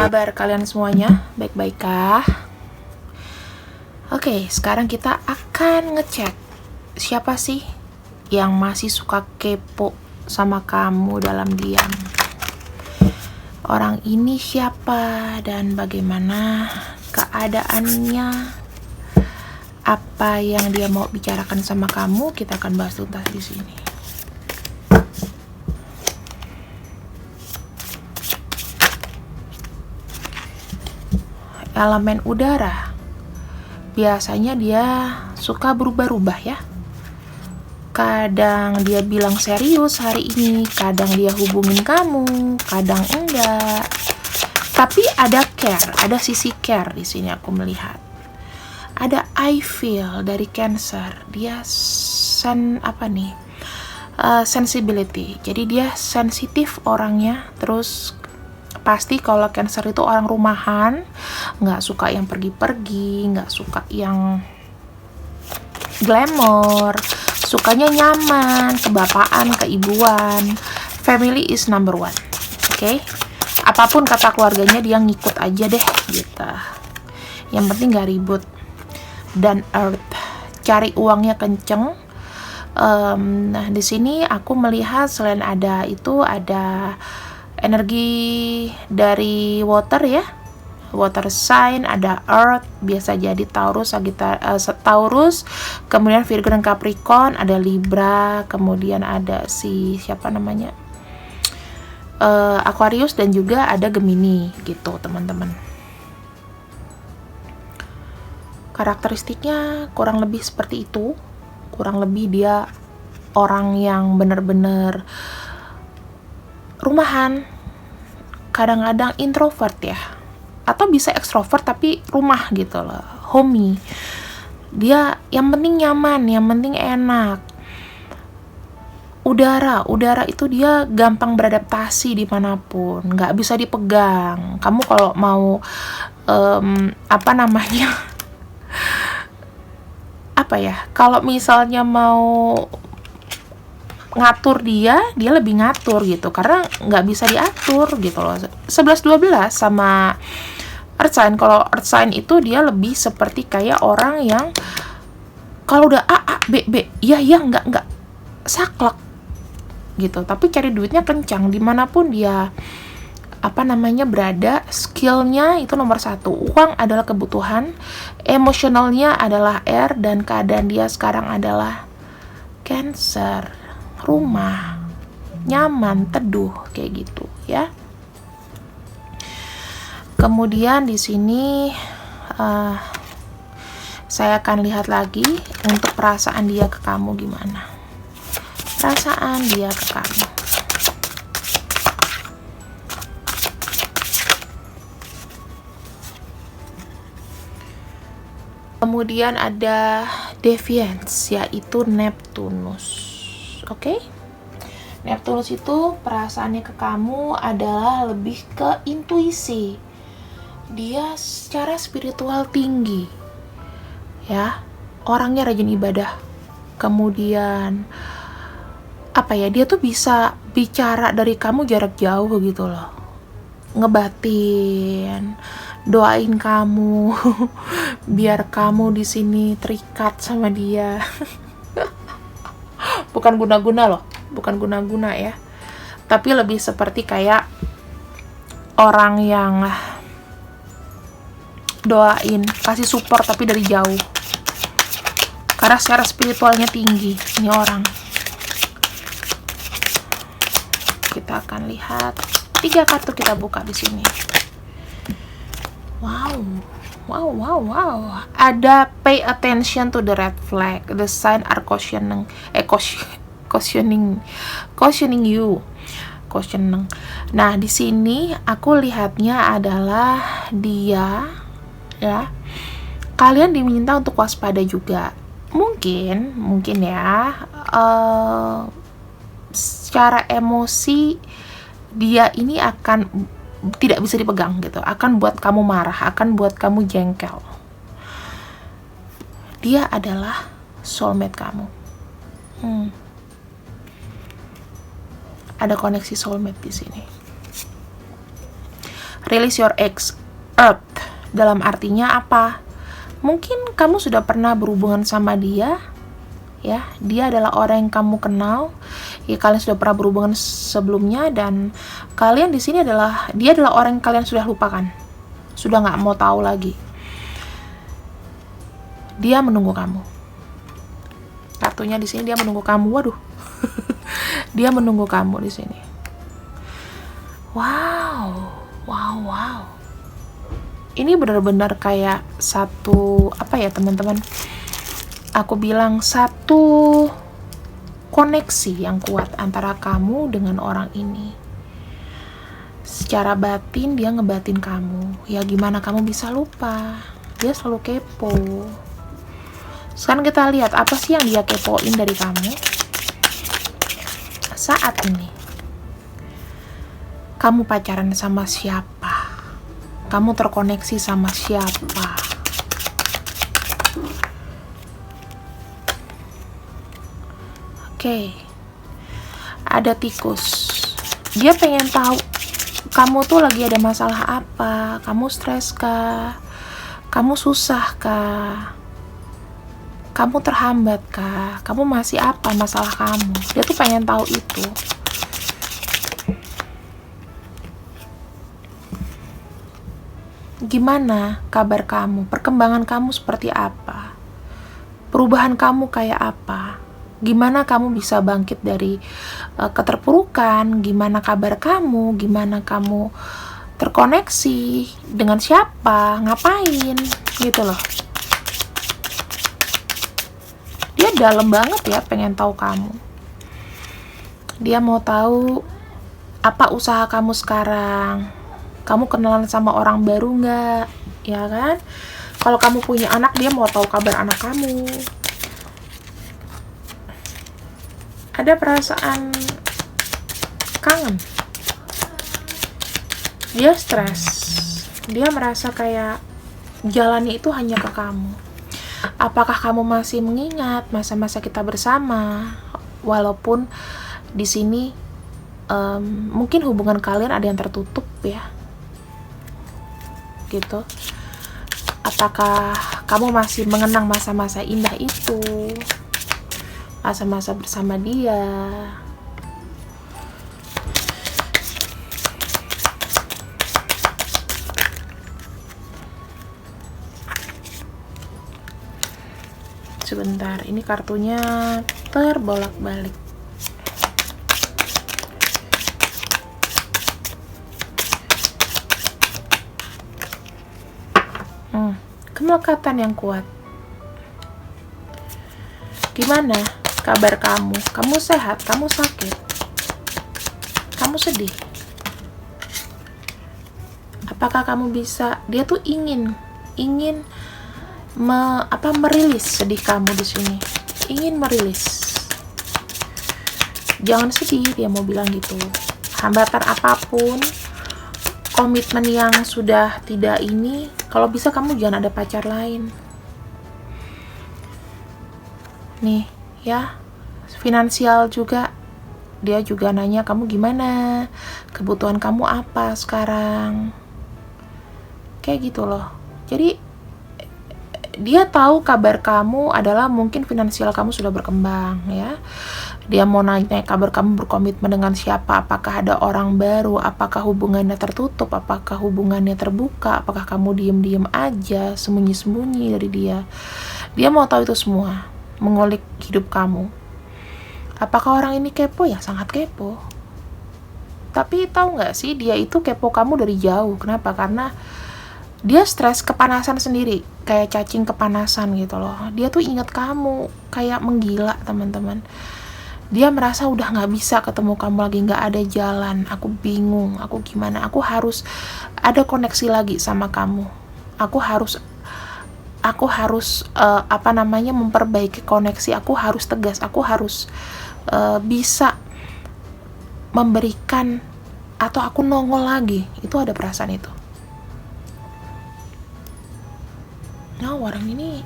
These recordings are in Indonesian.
kabar kalian semuanya? Baik-baik kah? Oke, sekarang kita akan ngecek siapa sih yang masih suka kepo sama kamu dalam diam. Orang ini siapa dan bagaimana keadaannya? Apa yang dia mau bicarakan sama kamu? Kita akan bahas tuntas di sini. Elemen udara, biasanya dia suka berubah-ubah ya. Kadang dia bilang serius hari ini, kadang dia hubungin kamu, kadang enggak. Tapi ada care, ada sisi care di sini aku melihat. Ada I feel dari Cancer, dia sensibility. Jadi dia sensitif orangnya, terus pasti kalau Cancer itu orang rumahan, nggak suka yang pergi-pergi, nggak suka yang glamour, sukanya nyaman, kebapaan, keibuan. Family is number one, oke? Apapun kata keluarganya dia ngikut aja deh, gitu. Yang penting nggak ribut. Dan Earth, cari uangnya kenceng. Nah di sini aku melihat selain ada energi dari water ya, water sign, ada earth, biasa jadi Taurus, Taurus, kemudian Virgo dan Capricorn, ada Libra, kemudian ada Aquarius, dan juga ada Gemini gitu teman-teman. Karakteristiknya kurang lebih seperti itu, kurang lebih dia orang yang benar-benar rumahan, kadang-kadang introvert ya, atau bisa ekstrovert tapi rumah gitu loh, homey. Dia yang penting nyaman, yang penting enak. Udara itu dia gampang beradaptasi dimanapun, nggak bisa dipegang. Kamu kalau mau kalau misalnya mau ngatur dia lebih ngatur gitu, karena nggak bisa diatur gitu loh. 11-12 sama Earth sign. Kalau Earth sign itu dia lebih seperti kayak orang yang kalau udah A, B, iya, nggak saklek gitu, tapi cari duitnya kencang dimanapun dia berada. Skillnya itu nomor 1, uang adalah kebutuhan, emosionalnya adalah air, dan keadaan dia sekarang adalah Cancer, rumah, nyaman, teduh, kayak gitu ya. Kemudian di sini saya akan lihat lagi untuk perasaan dia ke kamu gimana. Perasaan dia ke kamu. Kemudian ada Deviance, yaitu Neptunus. Oke? Neptunus itu perasaannya ke kamu adalah lebih ke intuisi. Dia secara spiritual tinggi. Ya, orangnya rajin ibadah. Kemudian dia tuh bisa bicara dari kamu jarak jauh gitu loh. Ngebatin, doain kamu biar kamu di sini terikat sama dia. Bukan guna-guna ya, tapi lebih seperti kayak orang yang doain, kasih support tapi dari jauh, karena secara spiritualnya tinggi ini orang. Kita akan lihat 3 kartu, kita buka di sini. Wow. Ada pay attention to the red flag. The sign are cautioning you. Nah, di sini aku lihatnya adalah dia ya. Kalian diminta untuk waspada juga. Mungkin ya. Secara emosi dia ini akan tidak bisa dipegang gitu, akan buat kamu marah, akan buat kamu jengkel. Dia adalah soulmate kamu. Ada koneksi soulmate di sini. Release your ex earth. Dalam artinya apa? Mungkin kamu sudah pernah berhubungan sama dia, ya. Dia adalah orang yang kamu kenal. Ya, kalian sudah pernah berhubungan sebelumnya, dan kalian di sini dia adalah orang yang kalian sudah lupakan. Sudah nggak mau tahu lagi. Dia menunggu kamu. Kartunya di sini dia menunggu kamu. Waduh. Dia menunggu kamu di sini. Wow. Ini benar-benar kayak satu, apa ya teman-teman? Aku bilang satu koneksi yang kuat antara kamu dengan orang ini. Secara batin dia ngebatin kamu. Ya gimana kamu bisa lupa? Dia selalu kepo. Sekarang kita lihat apa sih yang dia kepoin dari kamu saat ini. Kamu pacaran sama siapa? Kamu terkoneksi sama siapa? Oke. Ada tikus. Dia pengen tahu kamu tuh lagi ada masalah apa? Kamu stres kah? Kamu susah kah? Kamu terhambat kah? Kamu masih apa masalah kamu? Dia tuh pengen tahu itu. Gimana kabar kamu? Perkembangan kamu seperti apa? Perubahan kamu kayak apa? Gimana kamu bisa bangkit dari keterpurukan? Gimana kabar kamu? Gimana kamu terkoneksi? Dengan siapa? Ngapain? Gitu loh. Dia dalam banget ya pengen tahu kamu. Dia mau tahu apa usaha kamu sekarang. Kamu kenalan sama orang baru nggak? Ya kan? Kalau kamu punya anak, dia mau tahu kabar anak kamu. Ada perasaan kangen. Dia stres. Dia merasa kayak jalannya itu hanya ke kamu. Apakah kamu masih mengingat masa-masa kita bersama? Walaupun di sini mungkin hubungan kalian ada yang tertutup ya. Gitu. Apakah kamu masih mengenang masa-masa indah itu? Masa-masa bersama dia? Sebentar, ini kartunya terbolak-balik. Kemelekatan yang kuat. Gimana kabar kamu? Kamu sehat? Kamu sakit? Kamu sedih? Apakah kamu bisa? Dia tuh ingin merilis sedih kamu di sini. Ingin merilis. Jangan sedih, dia mau bilang gitu. Hambatan apapun, komitmen yang sudah tidak ini, kalau bisa kamu jangan ada pacar lain. Nih, ya. Finansial juga. Dia juga nanya kamu gimana? Kebutuhan kamu apa sekarang? Kayak gitu loh. Jadi dia tahu kabar kamu adalah mungkin finansial kamu sudah berkembang ya. Dia mau nanya kabar kamu berkomitmen dengan siapa, apakah ada orang baru, apakah hubungannya tertutup, apakah hubungannya terbuka, apakah kamu diem-diem aja, sembunyi-sembunyi dari dia. Dia mau tahu itu semua, mengulik hidup kamu. Apakah orang ini kepo? Ya sangat kepo. Tapi tahu nggak sih, dia itu kepo kamu dari jauh. Kenapa? Karena dia stres, kepanasan sendiri, kayak cacing kepanasan gitu loh. Dia tuh ingat kamu, kayak menggila teman-teman. Dia merasa udah nggak bisa ketemu kamu lagi, nggak ada jalan. Aku bingung, aku gimana? Aku harus ada koneksi lagi sama kamu. Aku harus memperbaiki koneksi. Aku harus tegas. Aku harus bisa memberikan, atau aku nongol lagi. Itu ada perasaan itu. Nah, orang ini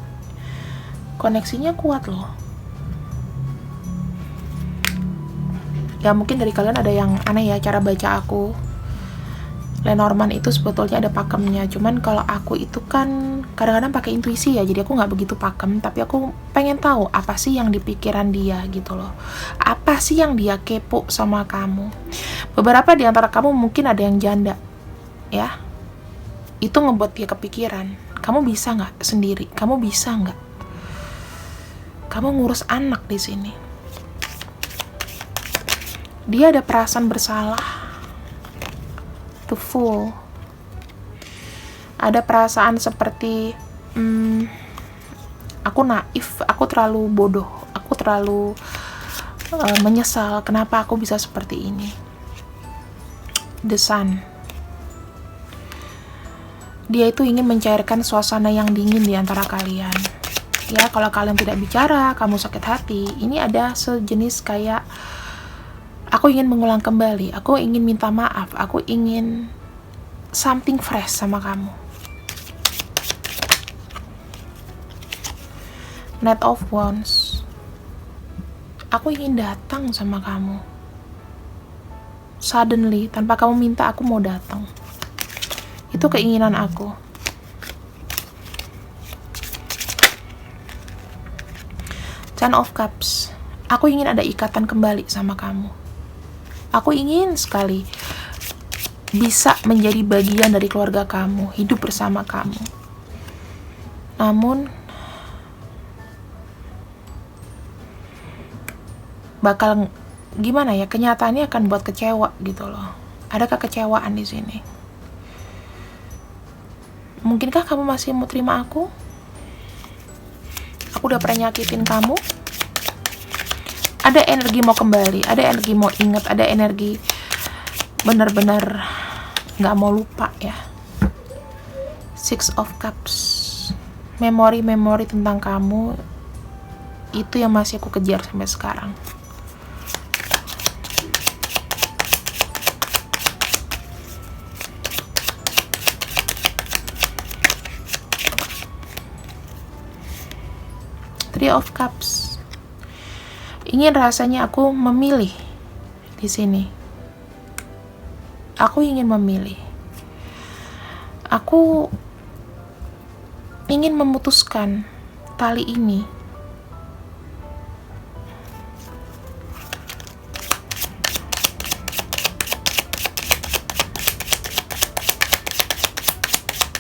koneksinya kuat loh. Ya mungkin dari kalian ada yang aneh ya cara baca aku. Lenormand itu sebetulnya ada pakemnya, cuman kalau aku itu kan kadang-kadang pakai intuisi ya, jadi aku nggak begitu pakem, tapi aku pengen tahu apa sih yang di pikiran dia gitu loh, apa sih yang dia kepo sama kamu. Beberapa di antara kamu mungkin ada yang janda ya, itu ngebuat dia kepikiran, kamu bisa nggak sendiri, kamu bisa nggak, kamu ngurus anak di sini. Dia ada perasaan bersalah, to full. Ada perasaan seperti aku naif, aku terlalu bodoh, aku terlalu menyesal kenapa aku bisa seperti ini. The Sun. Dia itu ingin mencairkan suasana yang dingin di antara kalian. Ya, kalau kalian tidak bicara, kamu sakit hati. Ini ada sejenis kayak aku ingin mengulang kembali, aku ingin minta maaf, aku ingin something fresh sama kamu. Knight of Wands. Aku ingin datang sama kamu. Suddenly, tanpa kamu minta, aku mau datang. Itu keinginan aku. Ten of Cups. Aku ingin ada ikatan kembali sama kamu. Aku ingin sekali bisa menjadi bagian dari keluarga kamu, hidup bersama kamu. Namun, bakal gimana ya, kenyataannya akan buat kecewa gitu loh. Ada kekecewaan di sini. Mungkinkah kamu masih mau terima aku? Aku udah pernah nyakitin kamu. Ada energi mau kembali, ada energi mau ingat, ada energi benar-benar nggak mau lupa ya. Six of Cups. Memori-memori tentang kamu itu yang masih aku kejar sampai sekarang. Three of Cups. Ingin rasanya aku memilih di sini. Aku ingin memilih. Aku ingin memutuskan tali ini.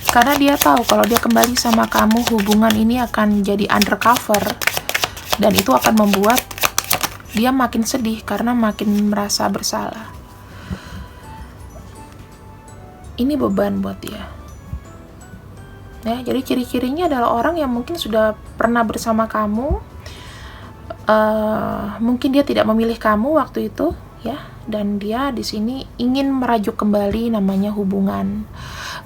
Karena dia tahu kalau dia kembali sama kamu, hubungan ini akan jadi undercover. Dan itu akan membuat dia makin sedih karena makin merasa bersalah. Ini beban buat dia. Ya, jadi ciri-cirinya adalah orang yang mungkin sudah pernah bersama kamu. Mungkin dia tidak memilih kamu waktu itu, ya. Dan dia di sini ingin merajuk kembali namanya hubungan.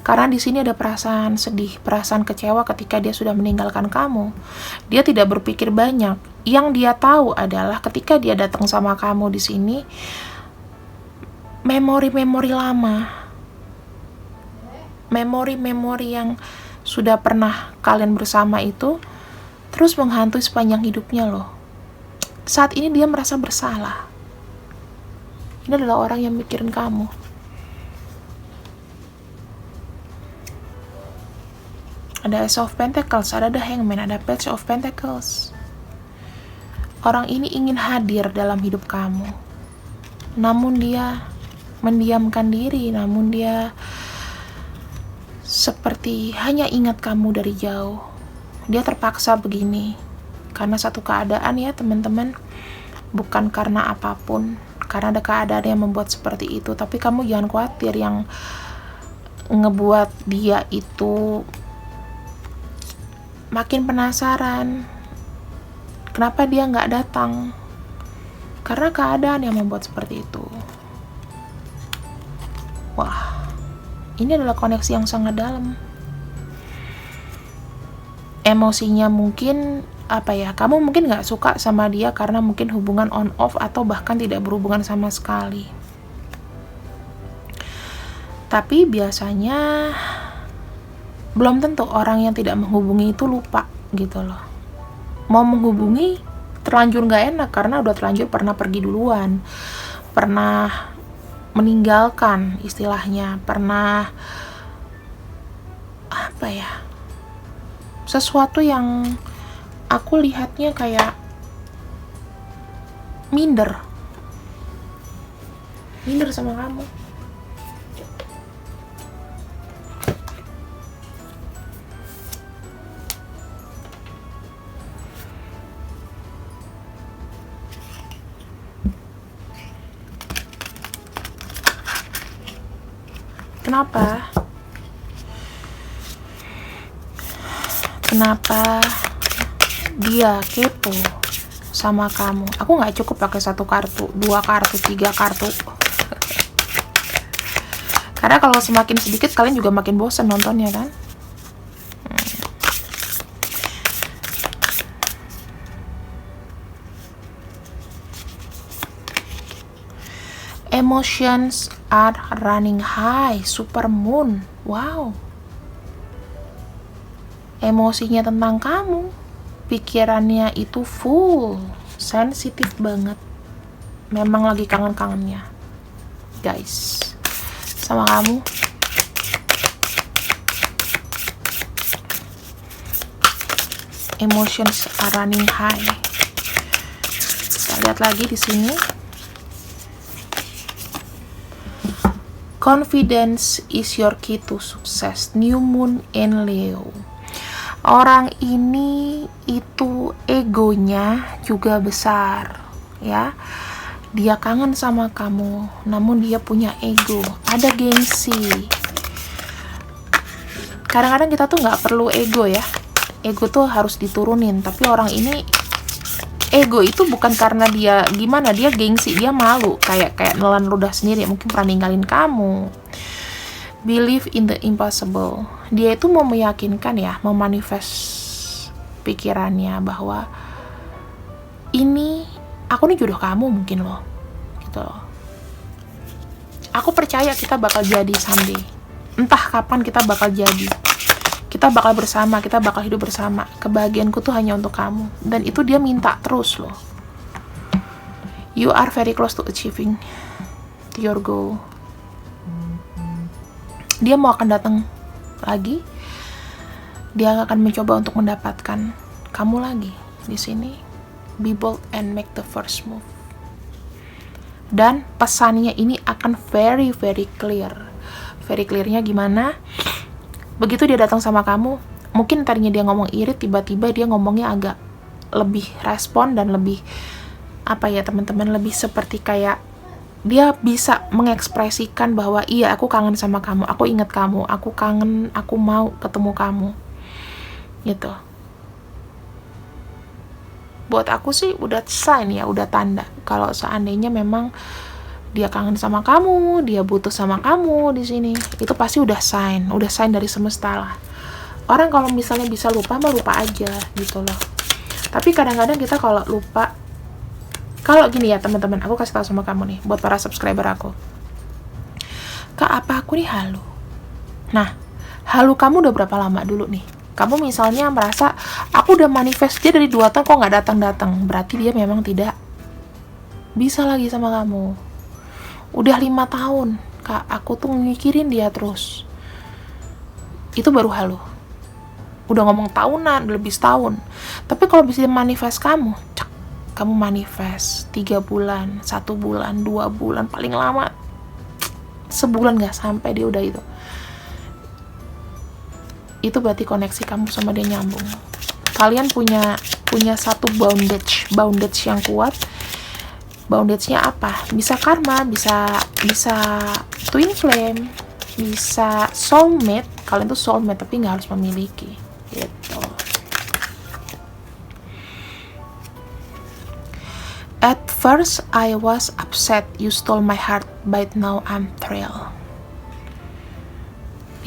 Karena di sini ada perasaan sedih, perasaan kecewa ketika dia sudah meninggalkan kamu. Dia tidak berpikir banyak. Yang dia tahu adalah ketika dia datang sama kamu di sini, memori-memori lama, memori-memori yang sudah pernah kalian bersama itu terus menghantui sepanjang hidupnya loh. Saat ini dia merasa bersalah. Ini adalah orang yang mikirin kamu. Ada Ace of Pentacles, ada The Hangman, ada Page of Pentacles. Orang ini ingin hadir dalam hidup kamu. Namun dia mendiamkan diri, namun dia seperti hanya ingat kamu dari jauh. Dia terpaksa begini karena satu keadaan ya teman-teman. Bukan karena apapun, karena ada keadaan yang membuat seperti itu. Tapi kamu jangan khawatir, yang ngebuat dia itu makin penasaran kenapa dia nggak datang, karena keadaan yang membuat seperti itu. Wah, ini adalah koneksi yang sangat dalam. Emosinya mungkin apa ya, kamu mungkin nggak suka sama dia karena mungkin hubungan on off atau bahkan tidak berhubungan sama sekali. Tapi biasanya belum tentu orang yang tidak menghubungi itu lupa gitu loh. Mau menghubungi terlanjur nggak enak karena udah terlanjur pernah pergi duluan, pernah meninggalkan, istilahnya pernah apa ya, sesuatu yang aku lihatnya kayak minder sama kamu. Kenapa dia kepo sama kamu? Aku nggak cukup pakai 1 kartu, 2 kartu, 3 kartu. Karena kalau semakin sedikit kalian juga makin bosan nontonnya kan. Emotions are running high, super moon. Wow. Emosinya tentang kamu, pikirannya itu full, sensitif banget. Memang lagi kangen-kangennya, guys, sama kamu. Emotions are running high. Kita lihat lagi di sini. Confidence is your key to success. New moon in Leo. Orang ini itu egonya juga besar, ya. Dia kangen sama kamu, namun dia punya ego, ada gengsi. Kadang-kadang kita tuh nggak perlu ego ya. Ego tuh harus diturunin, tapi orang ini ego itu bukan karena dia gimana, dia gengsi, dia malu, kayak nelan ludah sendiri, mungkin pernah ninggalin kamu. Believe in the impossible. Dia itu mau meyakinkan ya, memanifest pikirannya bahwa aku nih jodoh kamu mungkin loh, gitu loh. Aku percaya kita bakal jadi someday. Entah kapan kita bakal jadi. Kita bakal bersama, kita bakal hidup bersama. Kebahagiaanku tuh hanya untuk kamu. Dan itu dia minta terus loh. You are very close to achieving your goal. Dia mau akan datang lagi. Dia akan mencoba untuk mendapatkan kamu lagi di sini. Be bold and make the first move. Dan pesannya ini akan very very clear. Very clearnya gimana? Begitu dia datang sama kamu, mungkin tadinya dia ngomong irit, tiba-tiba dia ngomongnya agak lebih respon dan lebih apa ya teman-teman, lebih seperti kayak dia bisa mengekspresikan bahwa iya aku kangen sama kamu, aku ingat kamu, aku kangen, aku mau ketemu kamu, gitu. Buat aku sih udah sign ya, udah tanda kalau seandainya memang dia kangen sama kamu, dia butuh sama kamu di sini, itu pasti udah sign dari semesta lah. Orang kalau misalnya bisa lupa mah lupa aja gitu loh. Tapi kadang-kadang kita kalau lupa, kalau gini ya teman-teman, aku kasih tahu sama kamu nih, buat para subscriber aku. Kak, apa aku nih halu? Nah, halu kamu udah berapa lama dulu nih? Kamu misalnya merasa, aku udah manifest dia dari 2 tahun kok nggak datang-datang. Berarti dia memang tidak bisa lagi sama kamu. Udah 5 tahun, Kak, aku tuh mikirin dia terus. Itu baru halu. Udah ngomong tahunan, lebih setahun. Tapi kalau bisa manifest kamu, kamu manifest 3 bulan, 1 bulan, 2 bulan, paling lama sebulan gak sampai dia udah itu berarti koneksi kamu sama dia nyambung. Kalian punya satu bondage yang kuat. Bondage-nya apa? Bisa karma, bisa twin flame, bisa soulmate. Kalian tuh soulmate tapi gak harus memiliki, gitu. At first, I was upset you stole my heart, but now I'm thrilled.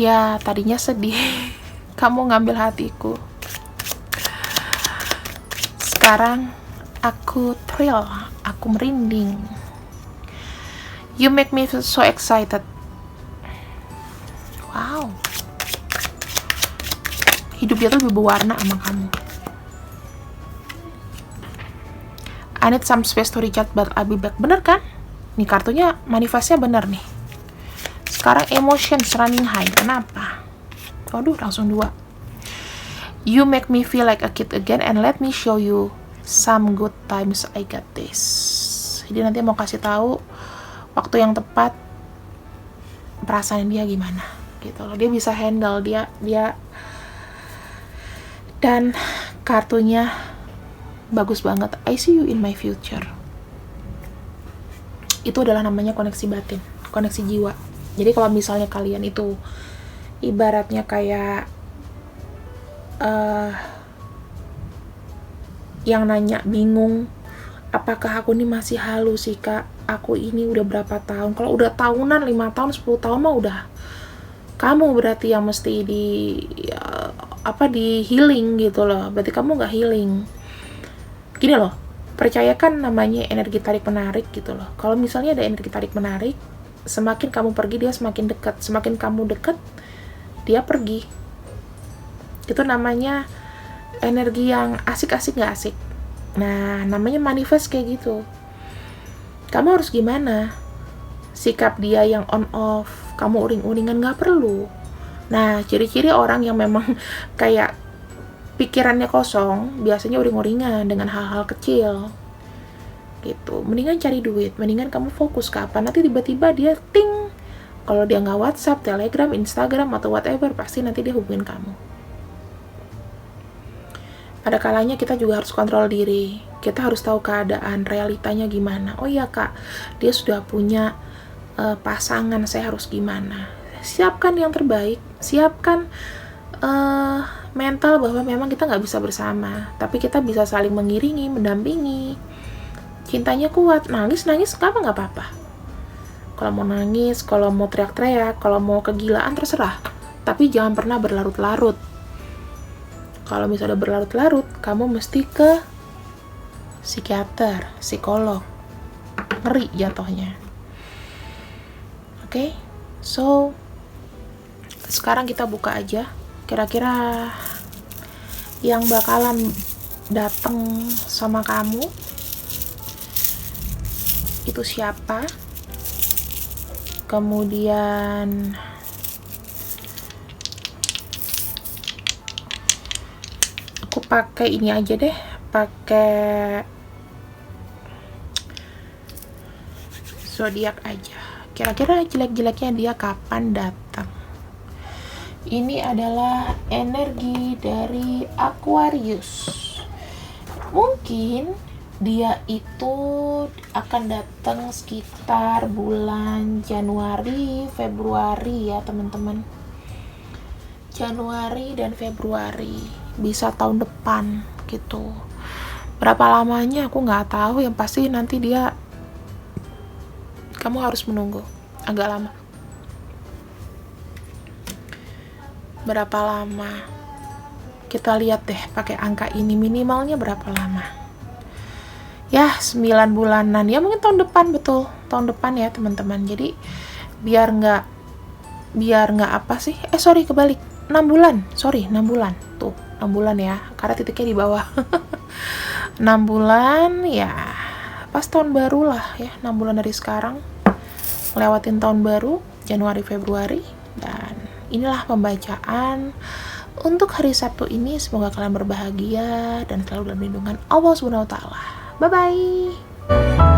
Ya, tadinya sedih. Kamu ngambil hatiku. Sekarang, aku thrill. Aku merinding. You make me feel so excited. Wow. Hidup dia tuh lebih berwarna sama kamu. I need some space to recharge, but I'll be back. Bener kan? Nih kartunya manifestnya bener nih. Sekarang emotions running high. Kenapa? Waduh, langsung 2. You make me feel like a kid again and let me show you some good times, I got this. Jadi nanti mau kasih tahu waktu yang tepat perasaan dia gimana gitu loh. Dia bisa handle dia dan kartunya bagus banget. I see you in my future. Itu adalah namanya koneksi batin, koneksi jiwa. Jadi kalau misalnya kalian itu ibaratnya kayak yang nanya bingung, apakah aku ini masih halus sih kak, aku ini udah berapa tahun. Kalau udah tahunan, 5 tahun, 10 tahun mah udah kamu berarti yang mesti di healing gitu loh. Berarti kamu nggak healing. Gini loh, percayakan namanya energi tarik menarik gitu loh. Kalau misalnya ada energi tarik menarik, semakin kamu pergi dia semakin dekat, semakin kamu dekat dia pergi. Itu namanya energi yang asik-asik nggak asik. Nah, namanya manifest kayak gitu. Kamu harus gimana? Sikap dia yang on off, kamu uring-uringan nggak perlu. Nah, ciri-ciri orang yang memang kayak pikirannya kosong, biasanya uring-uringan dengan hal-hal kecil. Gitu. Mendingan cari duit, mendingan kamu fokus ke apa. Nanti tiba-tiba dia ting. Kalau dia nggak WhatsApp, Telegram, Instagram, atau whatever, pasti nanti dia hubungin kamu. Ada kalanya kita juga harus kontrol diri. Kita harus tahu keadaan, realitanya gimana. Oh iya kak, dia sudah punya pasangan, saya harus gimana. Siapkan yang terbaik, siapkan mental bahwa memang kita nggak bisa bersama, tapi kita bisa saling mengiringi, mendampingi. Cintanya kuat, nangis nggak apa-apa. Kalau mau nangis, kalau mau teriak-teriak, kalau mau kegilaan terserah, tapi jangan pernah berlarut-larut. Kalau misalnya berlarut-larut, kamu mesti ke psikiater, psikolog. Ngeri jatuhnya. Oke, so sekarang kita buka aja. Kira-kira yang bakalan datang sama kamu itu siapa? Kemudian aku pakai ini aja deh, pakai zodiak aja. Kira-kira jelek-jeleknya dia kapan datang. Ini adalah energi dari Aquarius. Mungkin dia itu akan datang sekitar bulan Januari, Februari ya teman-teman. Januari dan Februari. Bisa tahun depan gitu. Berapa lamanya aku nggak tahu, yang pasti nanti dia kamu harus menunggu agak lama. Berapa lama? Kita lihat deh pakai angka ini, minimalnya berapa lama. Ya 9 bulanan, ya mungkin tahun depan, betul tahun depan ya teman-teman. Jadi biar nggak apa sih, kebalik, 6 bulan, 6 bulan tuh, 6 bulan ya, karena titiknya di bawah. 6 bulan ya pas tahun baru lah ya, 6 bulan dari sekarang lewatin tahun baru, Januari Februari. Dan inilah pembacaan untuk hari Sabtu ini. Semoga kalian berbahagia dan selalu dalam lindungan Allah Subhanahu wa taala. Bye bye.